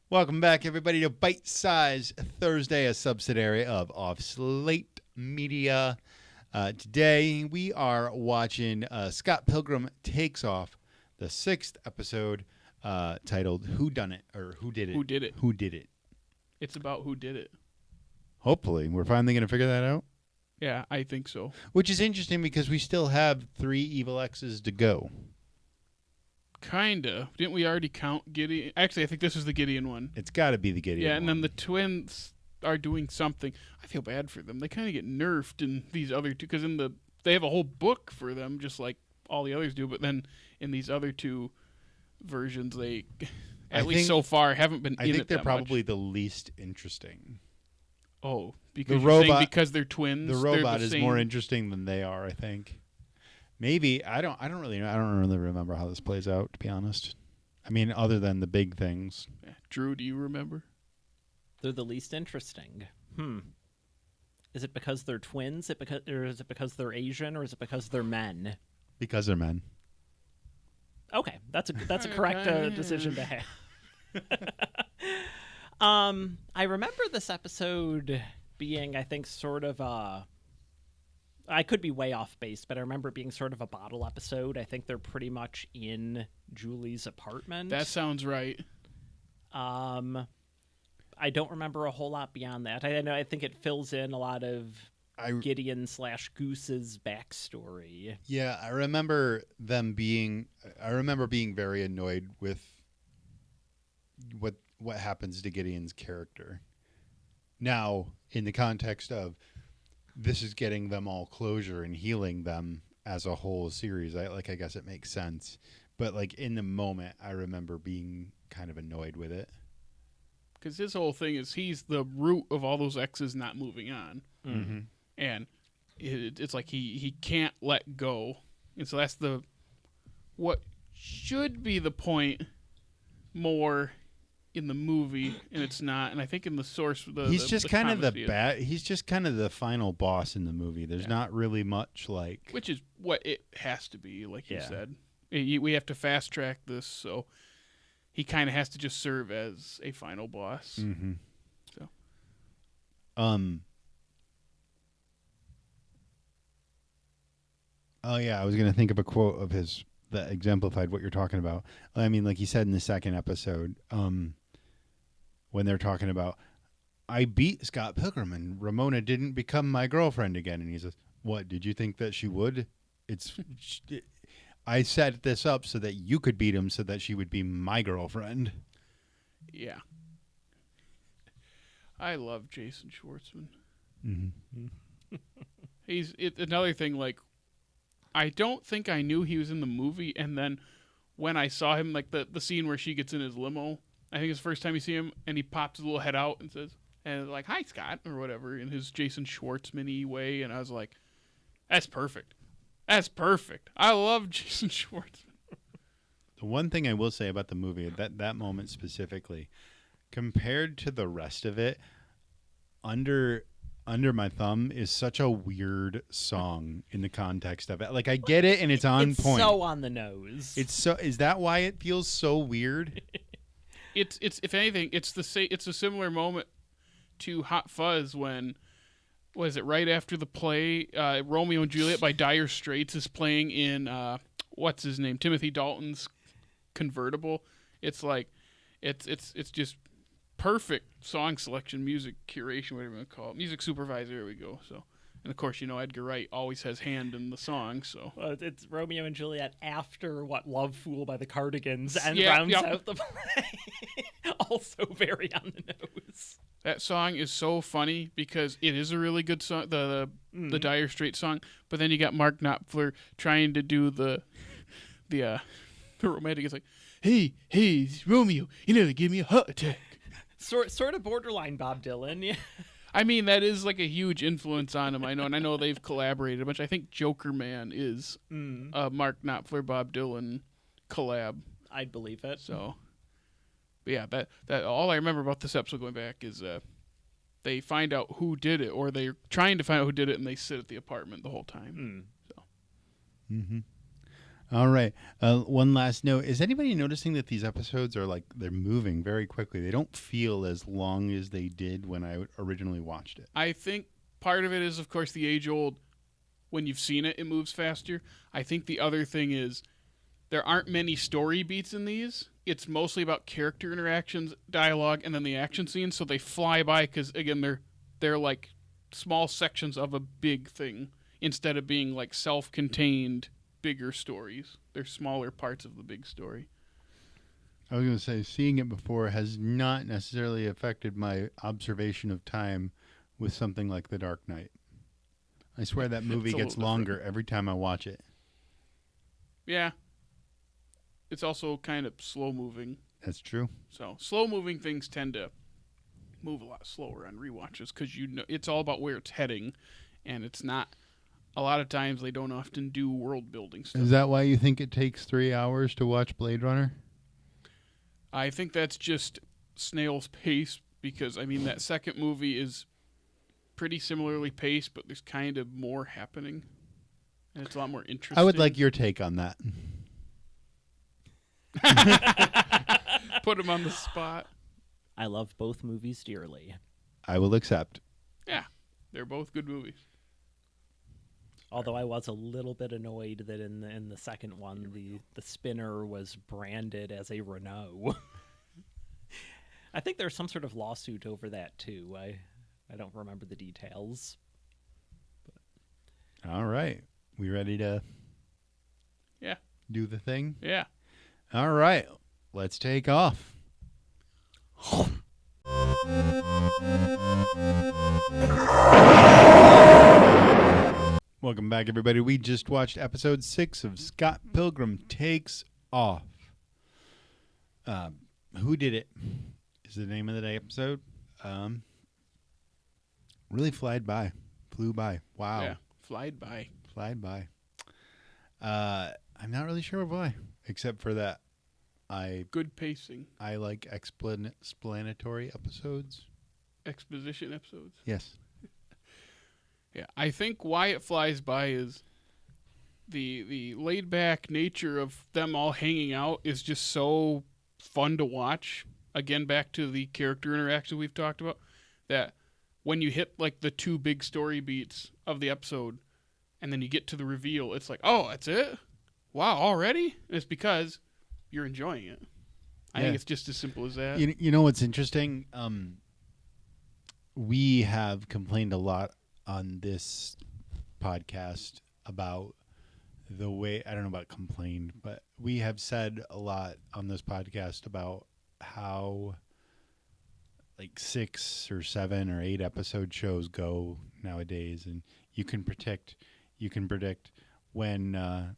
Welcome back, everybody, to Bite Size Thursday, a subsidiary of Off Slate Media. Today, we are watching Scott Pilgrim Takes Off, the 6th episode, titled Who Done It, or Who Did It? Who Did It? Who Did It? It's about who did it. Hopefully. We're finally going to figure that out. Yeah, I think so. Which is interesting because we still have 3 Evil X's to go. Kinda. Didn't we already count Gideon? Actually, I think this is the Gideon one. It's got to be the Gideon Yeah, and one. then the twins are doing something. I feel bad for them. They kind of get nerfed in these other two, because they have a whole book for them, just like all the others do, but then in these other 2 versions, they, at least so far, haven't been in it that much. I think they're probably the least interesting. Oh, because because they're twins? The robot is more interesting than they are, I think. Maybe I don't really remember how this plays out, to be honest. I mean, other than the big things. Yeah. Drew, do you remember? They're the least interesting. Is it because they're twins? Or is it because they're Asian? Or is it because they're men? Because they're men. Okay, that's a correct decision to have. I remember this episode being, I think, sort of I could be way off base, but I remember it being sort of a bottle episode. I think they're pretty much in Julie's apartment. That sounds right. I don't remember a whole lot beyond that. I think it fills in a lot of Gideon/Goose's backstory. Yeah, I remember being very annoyed with what happens to Gideon's character. Now, in the context of this is getting them all closure and healing them as a whole series, I guess it makes sense. But like in the moment, I remember being kind of annoyed with it. Because his whole thing is he's the root of all those X's not moving on. Mm-hmm. And it's like he can't let go. And so that's what should be the point more in the movie, and it's not. And I think in the source, he's just kind of the final boss in the movie. There's not really much like, which is what it has to be, like you said. We have to fast track this, so he kind of has to just serve as a final boss. Mm-hmm. So, oh yeah, I was gonna think of a quote of his that exemplified what you're talking about. I mean, like he said in the 2nd episode, when they're talking about, I beat Scott Pilgrim and Ramona didn't become my girlfriend again. And he says, what, did you think that she would? I set this up so that you could beat him so that she would be my girlfriend. Yeah. I love Jason Schwartzman. Mm-hmm. Another thing, like, I don't think I knew he was in the movie, and then when I saw him, like the scene where she gets in his limo, I think it's the first time you see him, and he pops his little head out and says, and like, hi, Scott, or whatever, in his Jason Schwartzman-y way, and I was like, that's perfect. That's perfect. I love Jason Schwartzman. The one thing I will say about the movie, that moment specifically, compared to the rest of it, Under My Thumb is such a weird song in the context of it. Like, I get it, and it's on point. It's so on the nose. Is that why it feels so weird? It's if anything, it's a similar moment to Hot Fuzz when, was it right after the play, Romeo and Juliet by Dire Straits is playing in what's his name, Timothy Dalton's convertible. It's like it's just perfect song selection, music curation, whatever you want to call it, music supervisor. There we go. So, and of course, Edgar Wright always has hand in the song. So it's Romeo and Juliet after Love Fool by the Cardigans, and rounds out the play. Also very on the nose. That song is so funny because it is a really good song, the Dire Straits song. But then you got Mark Knopfler trying to do the romantic. It's like, hey, Romeo, they give me a heart attack. Sort of borderline Bob Dylan, yeah. I mean, that is like a huge influence on him, I know, and I know they've collaborated a bunch. I think Joker Man is a Mark Knopfler, Bob Dylan collab. I'd believe it. So, But yeah, that all I remember about this episode going back is they find out who did it, or they're trying to find out who did it, and they sit at the apartment the whole time. So. Mm-hmm. All right. One last note. Is anybody noticing that these episodes are they're moving very quickly? They don't feel as long as they did when I originally watched it. I think part of it is, of course, the age-old, when you've seen it, it moves faster. I think the other thing is there aren't many story beats in these. It's mostly about character interactions, dialogue, and then the action scenes, so they fly by because, again, they're like small sections of a big thing instead of being like self-contained bigger stories. They're smaller parts of the big story. I was going to say, seeing it before has not necessarily affected my observation of time with something like The Dark Knight. I swear that movie gets longer every time I watch it. Yeah. It's also kind of slow-moving. That's true. So slow-moving things tend to move a lot slower on rewatches because it's all about where it's heading, and it's not. A lot of times they don't often do world-building stuff. Is that why you think it takes 3 hours to watch Blade Runner? I think that's just snail's pace because, I mean, that second movie is pretty similarly paced, but there's kind of more happening, and it's a lot more interesting. I would like your take on that. Put him on the spot. I love both movies dearly. I will accept. Yeah, they're both good movies. Although I was a little bit annoyed that in the second one, the spinner was branded as a Renault. I think there's some sort of lawsuit over that, too. I don't remember the details. But. All right. We ready to do the thing? Yeah. All right. Let's take off. Welcome back, everybody. We just watched episode 6 of Scott Pilgrim Takes Off. Who Did It is the name of the episode. Really flew by. Wow. Yeah, flied by. I'm not really sure why, except for that Good pacing. I like explanatory episodes. Exposition episodes. Yes. Yeah, I think why it flies by is the laid back nature of them all hanging out is just so fun to watch. Again, back to the character interaction we've talked about, that when you hit like the 2 big story beats of the episode and then you get to the reveal, it's like, oh, that's it? Wow, already? And it's because you're enjoying it. I think it's just as simple as that. You know what's interesting? We have complained a lot on this podcast about the way, I don't know about complained, but we have said a lot on this podcast about how like 6 or 7 or 8 episode shows go nowadays, and you can predict when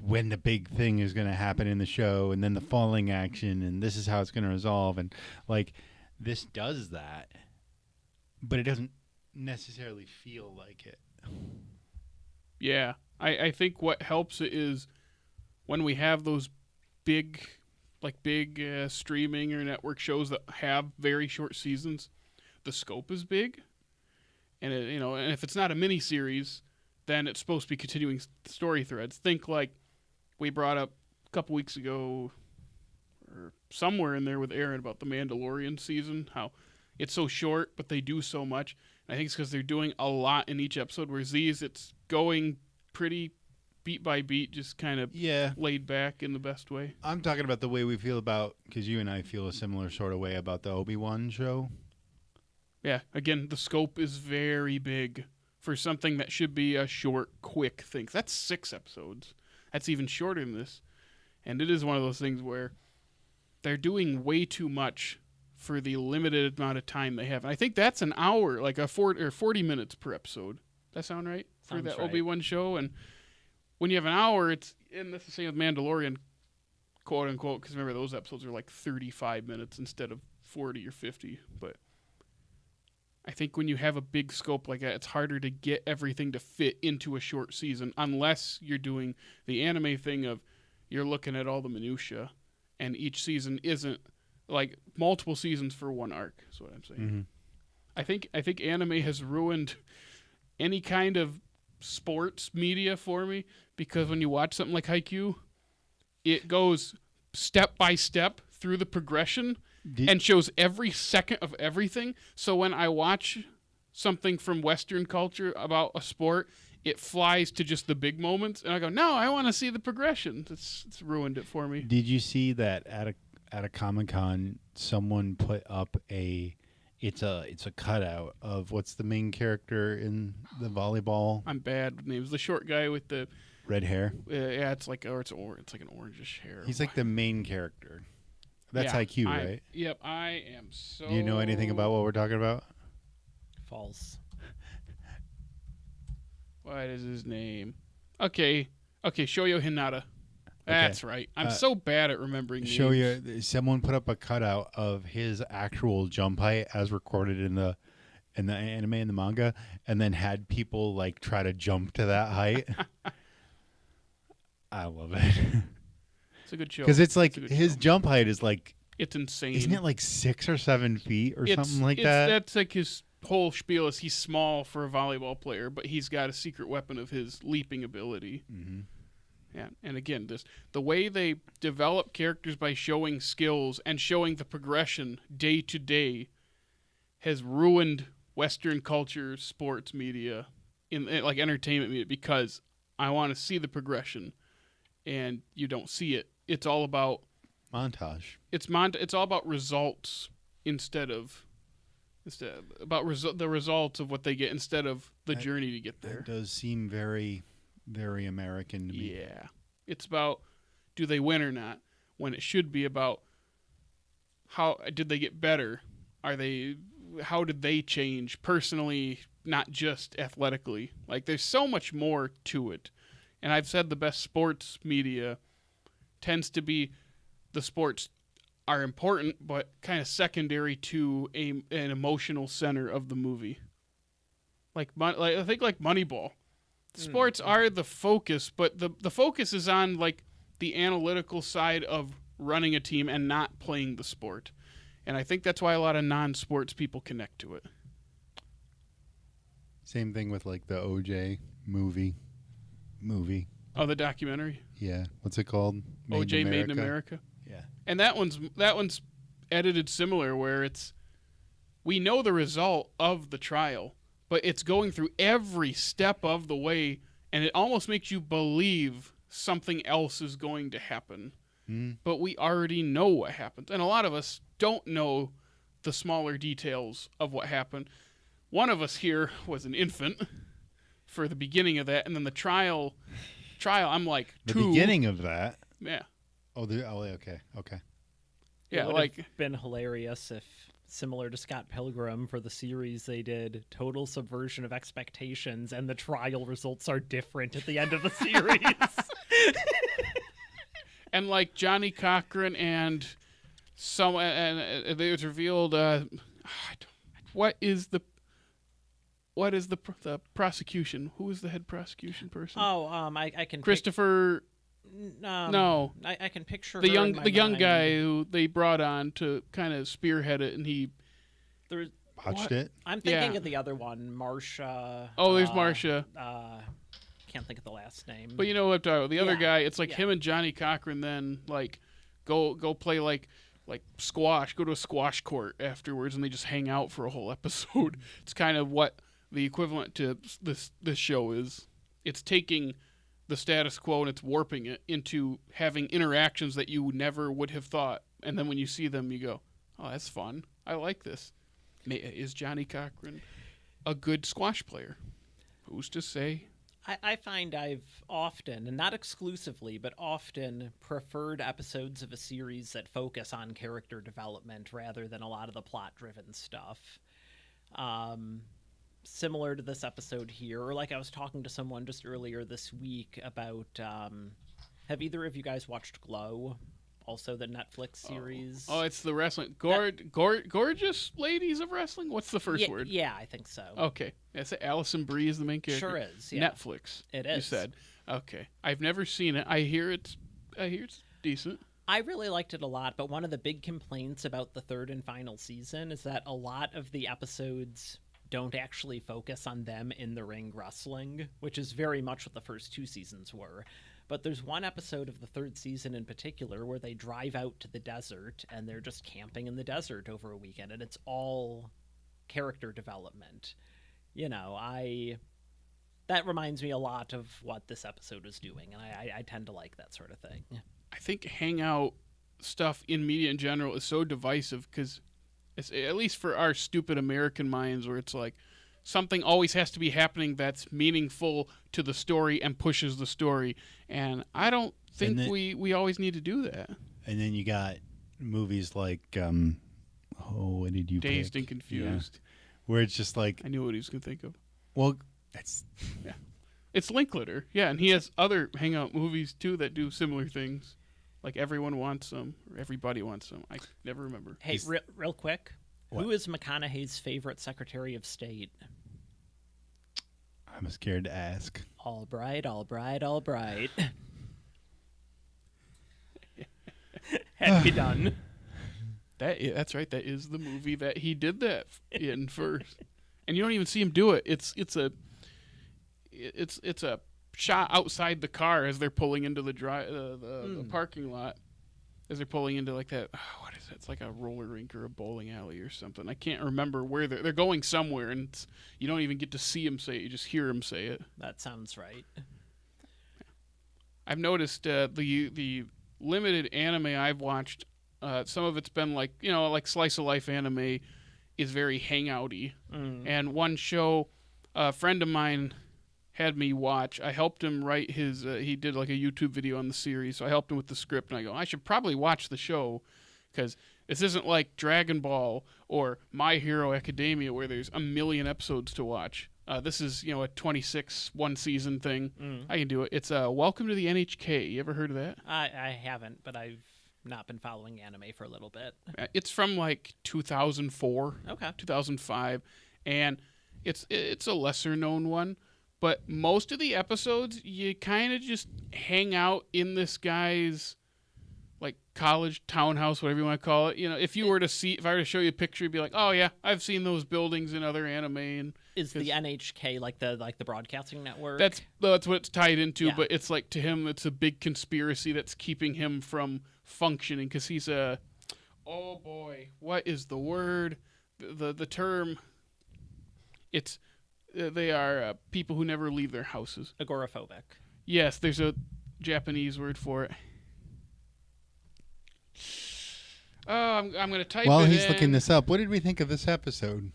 when the big thing is going to happen in the show, and then the falling action, and this is how it's going to resolve, and like this does that, but it doesn't necessarily feel like it. Yeah, I think what helps it is when we have those big streaming or network shows that have very short seasons, the scope is big, and and if it's not a mini series, then it's supposed to be continuing story threads. Think like we brought up a couple weeks ago, or somewhere in there with Aaron, about the Mandalorian season, how it's so short, but they do so much. And I think it's because they're doing a lot in each episode, whereas these, it's going pretty beat by beat, just kind of laid back in the best way. I'm talking about the way we feel about, because you and I feel a similar sort of way about the Obi-Wan show. Yeah, again, the scope is very big for something that should be a short, quick thing. That's 6 episodes. That's even shorter than this. And it is one of those things where they're doing way too much for the limited amount of time they have. And I think that's an hour, like 40 minutes per episode. That sound right? For Sounds that right. Obi-Wan and when you have an hour, and that's the same with Mandalorian, quote unquote, because remember those episodes are like 35 minutes instead of 40 or 50. But I think when you have a big scope like that, it's harder to get everything to fit into a short season, unless you're doing the anime thing of you're looking at all the minutia. and each season isn't like multiple seasons for one arc. Is what I'm saying. I think anime has ruined any kind of sports media for me, because when you watch something like Haikyuu, it goes step by step through the progression and shows every second of everything. So when I watch something from Western culture about a sport, it flies to just the big moments, and I go, no, I want to see the progression. It's ruined it for me. Did you see that at a Comic-Con, someone put up it's a cutout of what's the main character in the volleyball? I'm bad with names. The short guy with the red hair. Yeah, it's like an orangish hair. He's like the main character. That's IQ, right? Yep, I am so. Do you know anything about what we're talking about? False. What is his name? Okay, Shoyo Hinata. That's right. I'm so bad at remembering names. Shoyo, someone put up a cutout of his actual jump height as recorded in the anime and the manga, and then had people like try to jump to that height. I love it. It's a good show. Because it's like his jump height is like, it's insane. Isn't it like 6 or 7 feet or something like that? That's like his whole spiel is he's small for a volleyball player, but he's got a secret weapon of his leaping ability. Mm-hmm. Yeah, and again, the way they develop characters by showing skills and showing the progression day to day has ruined Western culture, sports media, in like entertainment media, because I want to see the progression, and you don't see it. It's all about montage. It's all about results the results of what they get instead of the journey to get there. That does seem very, very American to me. Yeah. It's about, do they win or not, when it should be about how did they get better? How did they change personally, not just athletically? Like, there's so much more to it. And I've said the best sports media tends to be the sports are important, but kind of secondary to an emotional center of the movie. I think like Moneyball. Sports are the focus, but the focus is on like the analytical side of running a team and not playing the sport. And I think that's why a lot of non-sports people connect to it. Same thing with like the OJ movie. Oh, the documentary? Yeah. What's it called? OJ Made in America? Yeah. And that one's edited similar, where we know the result of the trial, but it's going through every step of the way, and it almost makes you believe something else is going to happen. But we already know what happens. And a lot of us don't know the smaller details of what happened. One of us here was an infant for the beginning of that, and then the trial, I'm like, the 2. beginning of that? Yeah. Okay. Yeah, It would like have been hilarious if, similar to Scott Pilgrim for the series, they did total subversion of expectations, and the trial results are different at the end of the series. and like Johnny Cochran and it was revealed. What is the prosecution? Who is the head prosecution person? Oh, I can Christopher. No, I can picture the her young guy who they brought on to kind of spearhead it, and he watched it. I'm thinking of the other one, Marsha. Oh, there's Marsha. Can't think of the last name. But you know what I'm talking about. The other guy, it's like him and Johnny Cochran then like go play like squash, go to a squash court afterwards, and they just hang out for a whole episode. It's kind of what the equivalent to this show is. It's taking the status quo and it's warping it into having interactions that you never would have thought. And then when you see them, you go, oh, that's fun. I like this. Is Johnny Cochran a good squash player? Who's to say? I find I've often, and not exclusively, but often preferred episodes of a series that focus on character development rather than a lot of the plot-driven stuff. Similar to this episode here, or like I was talking to someone just earlier this week about, have either of you guys watched Glow? Also the Netflix series. Oh, it's the wrestling. Gorgeous ladies of wrestling? What's the first word? Yeah, I think so. Okay. That's Allison Brie is the main character. Sure is, yeah. Netflix. It is. You said. Okay. I've never seen it. I hear it's decent. I really liked it a lot, but one of the big complaints about the third and final season is that a lot of the episodes don't actually focus on them in the ring wrestling, which is very much what the first 2 seasons were. But there's one episode of the third season in particular where they drive out to the desert and they're just camping in the desert over a weekend, and it's all character development. You know, that reminds me a lot of what this episode was doing, and I tend to like that sort of thing. I think hangout stuff in media in general is so divisive because, at least for our stupid American minds, where it's like something always has to be happening that's meaningful to the story and pushes the story. And I don't think we always need to do that. And then you got movies like, what did you Dazed pick? and Confused. Yeah. Where it's just like... I knew what he was going to think of. Well, it's... Yeah. It's Linklater. Yeah, and he has other hangout movies, too, that do similar things. Like Everyone Wants Some, or Everybody Wants Some. I never remember. Hey, real quick. What? Who is McConaughey's favorite Secretary of State? I'm scared to ask. Albright. Had to be done. That's right. That is the movie that he did that in first, and you don't even see him do it. It's a shot outside the car as they're pulling into the parking lot. As they're pulling into like that, what is it? It's like a roller rink or a bowling alley or something. I can't remember where they're going somewhere, and you don't even get to see him say it. You just hear him say it. That sounds right. I've noticed the limited anime I've watched. Some of it's been like slice of life anime is very hangouty. And one show a friend of mine had me watch. I helped him write his. He did like a YouTube video on the series, so I helped him with the script. And I go, I should probably watch the show because this isn't like Dragon Ball or My Hero Academia where there's a million episodes to watch. This is a 26 one season thing. I can do it. It's Welcome to the NHK. You ever heard of that? I haven't, but I've not been following anime for a little bit. It's from like 2004, 2005, and it's a lesser known one. But most of the episodes, you kind of just hang out in this guy's like college townhouse, whatever you want to call it. If I were to show you a picture, you'd be like, oh yeah, I've seen those buildings in other anime. And is the NHK like the broadcasting network? That's what it's tied into. Yeah. But it's like to him, it's a big conspiracy that's keeping him from functioning because he's oh boy, what is the word? The term? It's. They are people who never leave their houses. Agoraphobic. Yes, there's a Japanese word for it. Oh, I'm going to type it in. While he's looking this up, what did we think of this episode?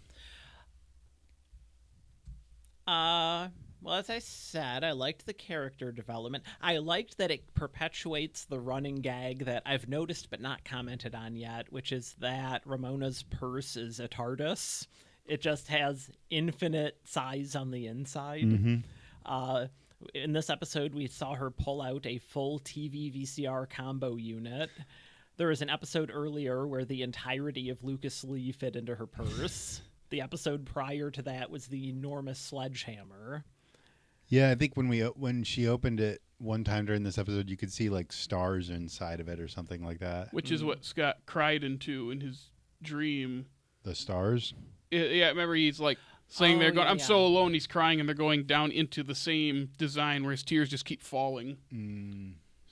Well, as I said, I liked the character development. I liked that it perpetuates the running gag that I've noticed but not commented on yet, which is that Ramona's purse is a TARDIS. It just has infinite size on the inside. In this episode, we saw her pull out a full TV VCR combo unit. There was an episode earlier where the entirety of Lucas Lee fit into her purse. The episode prior to that was the enormous sledgehammer. Yeah, I think when she opened it one time during this episode, you could see like stars inside of it or something like that. Which is what Scott cried into in his dream. The stars? Yeah, remember he's like saying they're going, I'm so alone, he's crying, and they're going down into the same design where his tears just keep falling.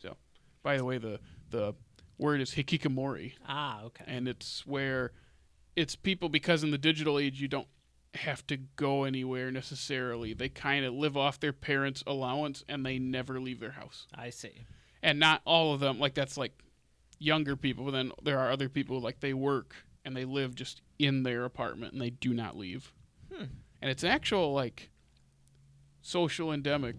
So, by the way, the word is hikikomori. Okay. And it's where it's people, because in the digital age, you don't have to go anywhere necessarily. They kind of live off their parents' allowance, and they never leave their house. I see. And not all of them, like that's like younger people, but then there are other people, like they work and they live just in their apartment and they do not leave. And it's an actual like social endemic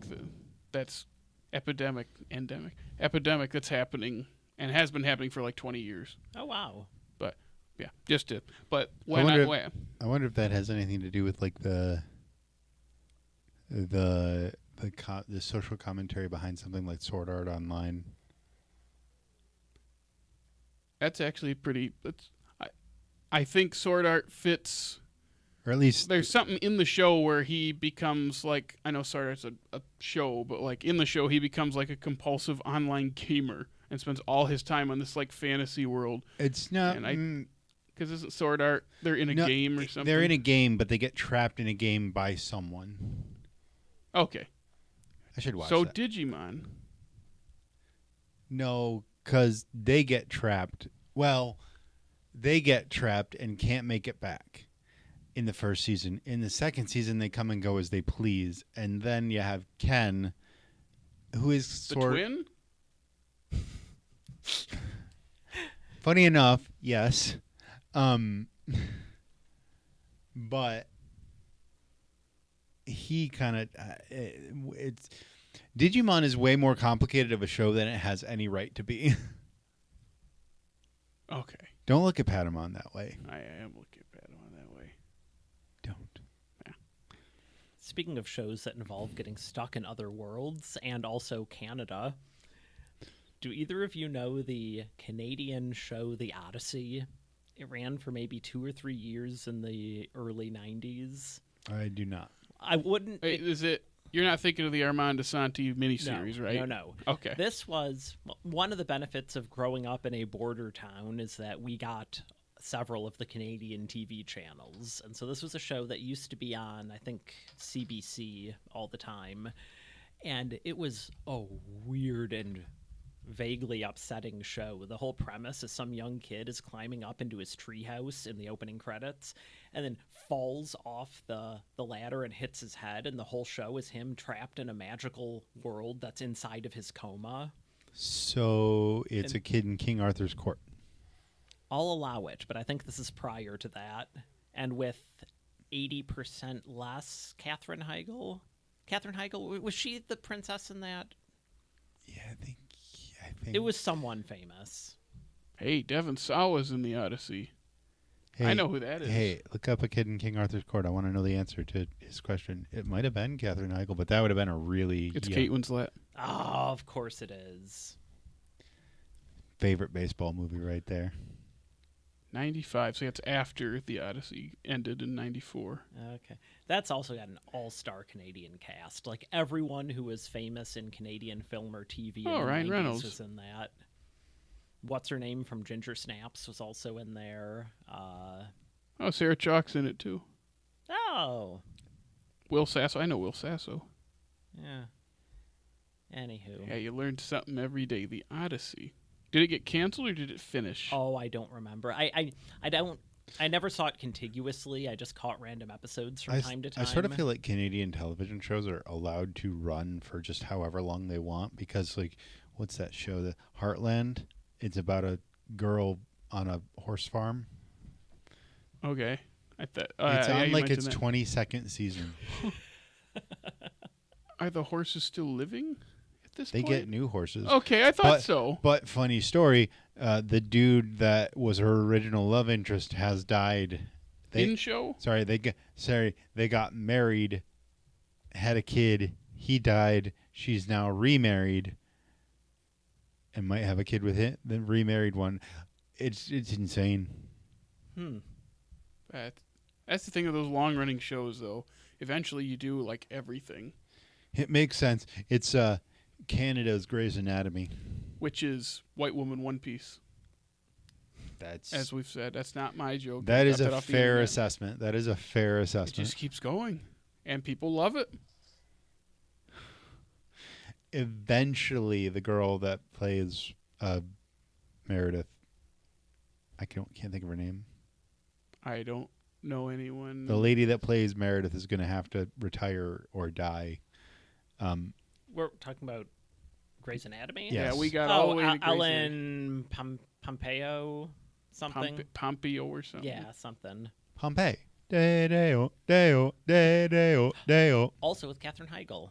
that's epidemic that's happening and has been happening for like 20 years. Oh, wow. But yeah, just it. But I wonder if that has anything to do with like the social commentary behind something like Sword Art Online. That's actually pretty. I think Sword Art fits, or at least there's something in the show where he becomes like, I know Sword Art's a show, but like in the show he becomes like a compulsive online gamer. and spends all his time on this like fantasy world. It's not. Because isn't Sword Art, they're in a game or something? They're in a game, but they get trapped in a game by someone. Okay. I should watch so that. Digimon. No, because they get trapped. Well, they get trapped and can't make it back in the first season. In the second season, they come and go as they please. And then you have Ken, who is The twin? Funny enough, yes. But he kind of it's Digimon is way more complicated of a show than it has any right to be. Okay. Don't look at Patamon that way. I am looking at Patamon that way. Don't. Yeah. Speaking of shows that involve getting stuck in other worlds and also Canada, do either of you know the Canadian show The Odyssey? It ran for maybe 2 or 3 years in the early 90s. I do not. I wouldn't... Wait, is it... You're not thinking of the Armand Asante miniseries, right? No. Okay. This was... One of the benefits of growing up in a border town is that we got several of the Canadian TV channels. And so this was a show that used to be on, I think, CBC all the time. And it was a weird and vaguely upsetting show. The whole premise is some young kid is climbing up into his treehouse in the opening credits and then falls off the ladder and hits his head, and the whole show is him trapped in a magical world that's inside of his coma. So it's a kid in King Arthur's court. I'll allow it, but I think this is prior to that. And with 80% less Katherine Heigl. Katherine Heigl, was she the princess in that? Yeah, I think It was someone famous. Hey, Devon Sawa's in the Odyssey. Hey, I know who that is. Hey, look up a kid in King Arthur's court. I want to know the answer to his question. It might have been Katherine Heigl, but that would have been a really It's Kate Winslet. Oh, of course it is. favorite baseball movie right there. 95, so that's after the Odyssey ended in 94. Okay. That's also got an all-star Canadian cast. Like, everyone who was famous in Canadian film or TV in the Ryan 90s Reynolds was in that. What's-her-name from Ginger Snaps was also in there. Oh, Sarah Chalk's in it, too. Oh. Will Sasso. I know Will Sasso. Yeah. Anywho. Yeah, you learned something every day. The Odyssey. Did it get canceled or did it finish? Oh, I don't remember. I never saw it contiguously. I just caught random episodes from time to time. I sort of feel like Canadian television shows are allowed to run for just however long they want because, like, what's that show? The Heartland? It's about a girl on a horse farm. Okay. It's on like its 22nd season. Are the horses still living at this They point? get new horses. Okay, I thought so. But funny story, the dude that was her original love interest has died. In show? Sorry, they got married, had a kid. He died. She's now remarried, and might have a kid with him. The remarried one. It's insane. That's the thing with those long-running shows, though. Eventually, you do like everything. It makes sense. It's Canada's Grey's Anatomy, Which is White Woman One Piece. That's As we've said, that's not my joke. that I is got a that off the fair internet. assessment. That is a fair It assessment. just keeps going, and people love it. Eventually, the girl that plays Meredith, I can't think of her name. I don't know anyone. The lady that plays Meredith is going to have to retire or die. We're talking about Grey's Anatomy? Yeah. Yeah, we got all the way to Grey's Anatomy. Ellen Pompeo something? Pompeo or something. Yeah, something. Pompeii. Deo, deo, deo, deo. Also with Katherine Heigl.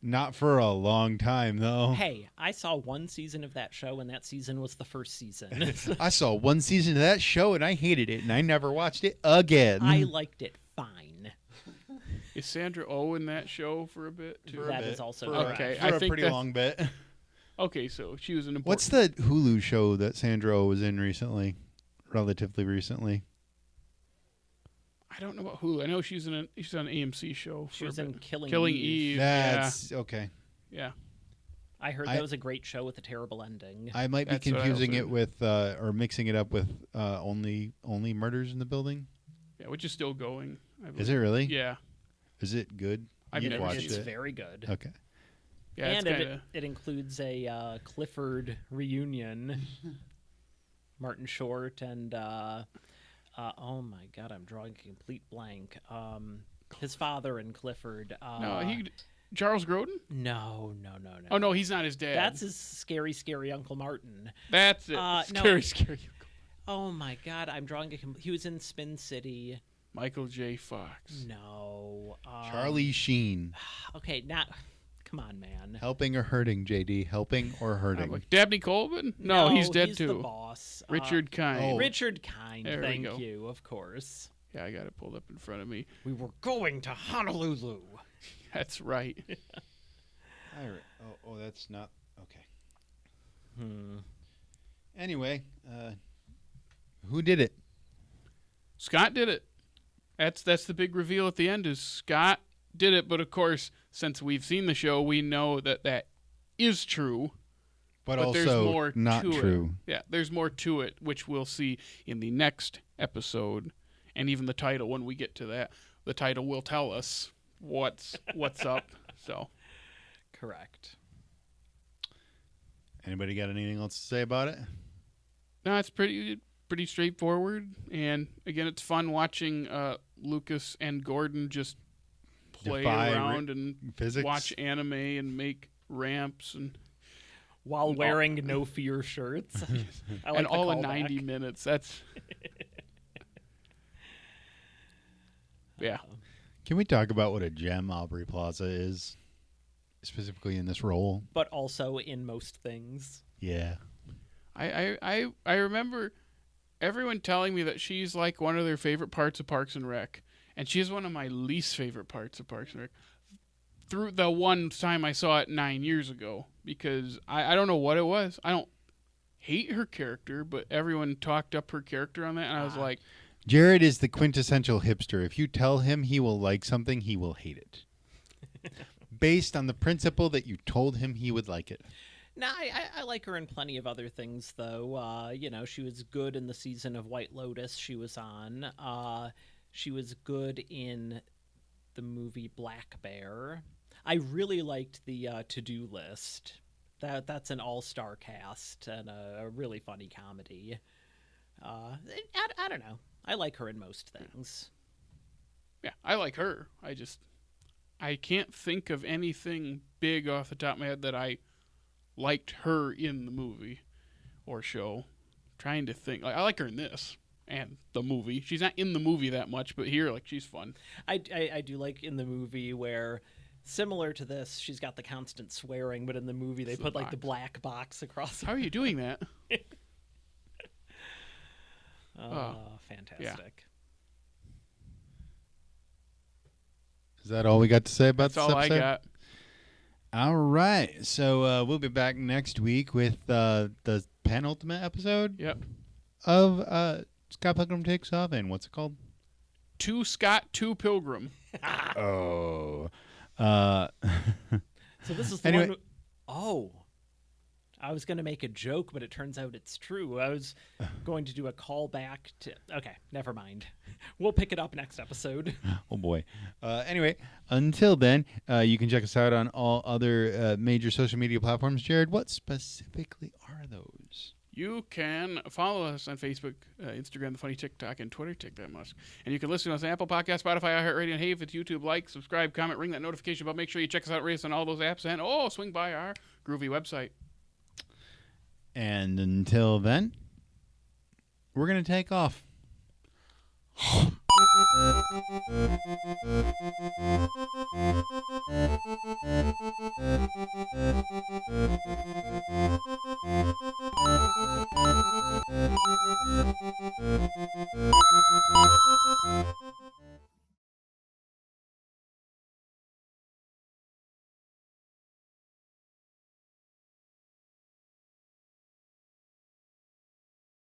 Not for a long time, though. Hey, I saw one season of that show, and that season was the first season. I saw one season of that show, and I hated it, and I never watched it again. I liked it fine. Is Sandra Oh in that show for a bit too? That is also for correct. Okay, for I a think pretty that's- long bit. Okay, so she was an important. What's the Hulu show that Sandra Oh was in recently? Relatively recently. I don't know about Hulu. I know she's on an AMC show. She for was a in bit. Killing Killing Eve. Eve. That's okay. Yeah. I heard that was a great show with a terrible ending. I might be That's what I confusing also- it with or mixing it up with only Murders in the Building. Yeah, which is still going. I Is believe. it really? Yeah. Is it good? I've You've never watched It's it. very good. Okay. Yeah, and it's kind of. it includes a Clifford reunion. Martin Short and oh my god, I'm drawing a complete blank. His father and Clifford. Charles Grodin? No. Oh no, he's not his dad. That's his scary Uncle Martin. That's it. no. Scary. Oh my god, I'm drawing he was in Spin City. Michael J. Fox. No. Charlie Sheen. Okay, now come on, man. Helping or hurting, JD? Helping or hurting? Dabney Coleman? No, he's dead he's too. the boss. Richard Kind. Oh. Richard Kind, There we thank go. you, of course. Yeah, I got it pulled up in front of me. We were going to Honolulu. That's right. Oh, that's not okay. Hmm. Anyway, who did it? Scott did it. That's the big reveal at the end is Scott did it, but of course, since we've seen the show, we know that is true. But there's also more not to true. It. Yeah, there's more to it, which we'll see in the next episode, and even the title when we get to that. The title will tell us what's up. So, Correct. Anybody got anything else to say about it? no, it's pretty straightforward, and again, it's fun watching Lucas and Gordon just play Defy around and Physics. watch anime and make ramps and While wearing no fear shirts. I like and the all in callback. 90 minutes. That's yeah. Can we talk about what a gem Aubrey Plaza is, specifically in this role? But also in most things. Yeah. I remember everyone telling me that she's like one of their favorite parts of Parks and Rec, and she's one of my least favorite parts of Parks and Rec. Through the one time I saw it 9 years ago, because I don't know what it was. I don't hate her character, but everyone talked up her character on that, and I was like, Jared is the quintessential hipster. If you tell him he will like something, he will hate it. Based on the principle that you told him he would like it. No, I like her in plenty of other things, though. She was good in the season of White Lotus she was on. She was good in the movie Black Bear. I really liked the To-Do List. That's an all-star cast and a really funny comedy. I don't know. I like her in most things. yeah, I like her. I can't think of anything big off the top of my head that I liked her in the movie or show. Trying to think. I like her in this and the movie. She's not in the movie that much, but here, she's fun. I do like in the movie where, similar to this, she's got the constant swearing, but in the movie they It's put the the box. black box across. How are you doing that? Fantastic. Is that all we got to say about That's this all I episode? got. All right. So we'll be back next week with the penultimate episode Yep. of Scott Pilgrim Takes Off. And what's it called? To Scott, to Pilgrim. Oh. So this is the Anyway. one. Oh, I was going to make a joke, but it turns out it's true. I was going to do a callback to. Okay, never mind. We'll pick it up next episode. Oh, boy. Anyway, until then, you can check us out on all other major social media platforms. Jared, what specifically are those? You can follow us on Facebook, Instagram, The Funny TikTok, and Twitter. Take that musk. And you can listen to us on Apple Podcasts, Spotify, iHeartRadio, and hey, if it's YouTube, like, subscribe, comment, ring that notification bell. Make sure you check us out, rate us on all those apps, and swing by our groovy website. And until then, we're going to take off.